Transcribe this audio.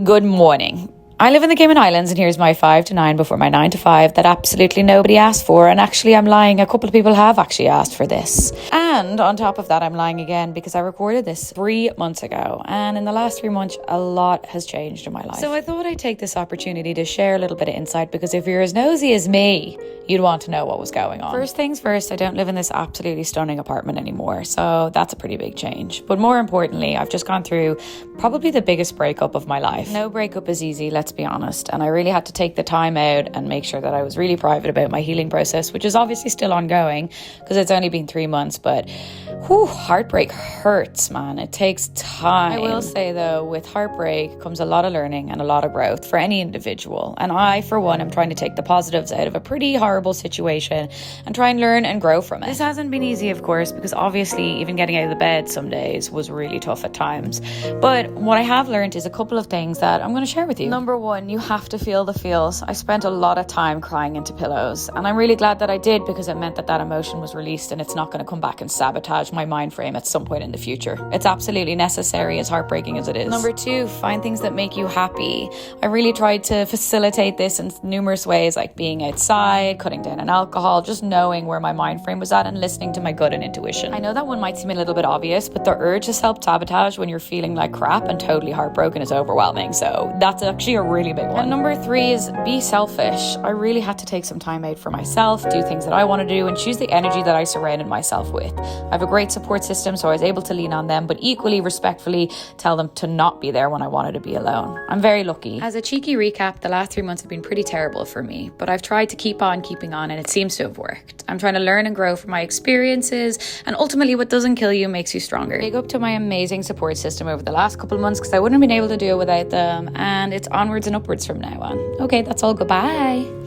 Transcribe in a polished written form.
Good morning. I live in the Cayman Islands and here's my 5 to 9 before my 9 to 5 that absolutely nobody asked for. And actually I'm lying, a couple of people have actually asked for this. And on top of that, I'm lying again because I recorded this 3 months ago. And in the last 3 months, a lot has changed in my life. So I thought I'd take this opportunity to share a little bit of insight because if you're as nosy as me, you'd want to know what was going on. First things first, I don't live in this absolutely stunning apartment anymore. So that's a pretty big change. But more importantly, I've just gone through probably the biggest breakup of my life. No breakup is easy, let's be honest. And I really had to take the time out and make sure that I was really private about my healing process, which is obviously still ongoing because it's only been 3 months. But heartbreak hurts, man. It takes time. I will say though, with heartbreak comes a lot of learning and a lot of growth for any individual. And I, for one, am trying to take the positives out of a pretty horrible situation and try and learn and grow from it. This hasn't been easy, of course, because obviously even getting out of the bed some days was really tough at times. But what I have learned is a couple of things that I'm going to share with you. Number one, you have to feel the feels. I spent a lot of time crying into pillows, and I'm really glad that I did because it meant that that emotion was released and it's not going to come back and sabotage my mind frame at some point in the future. It's absolutely necessary, as heartbreaking as it is. Number two, find things that make you happy. I really tried to facilitate this in numerous ways, like being outside, cutting down on alcohol, just knowing where my mind frame was at and listening to my gut and intuition. I know that one might seem a little bit obvious, but the urge to self-sabotage when you're feeling like crap and totally heartbroken is overwhelming. So that's actually a really big one. And number three is be selfish. I really had to take some time out for myself, do things that I want to do, and choose the energy that I surrounded myself with. I have a great support system, so I was able to lean on them, but equally respectfully tell them to not be there when I wanted to be alone. I'm very lucky. As a cheeky recap, the last 3 months have been pretty terrible for me, but I've tried to keep on keeping on, and it seems to have worked. I'm trying to learn and grow from my experiences, and ultimately what doesn't kill you makes you stronger. Big up to my amazing support system over the last couple of months because I wouldn't have been able to do it without them, and it's onwards and upwards from now on. Okay, that's all. Goodbye.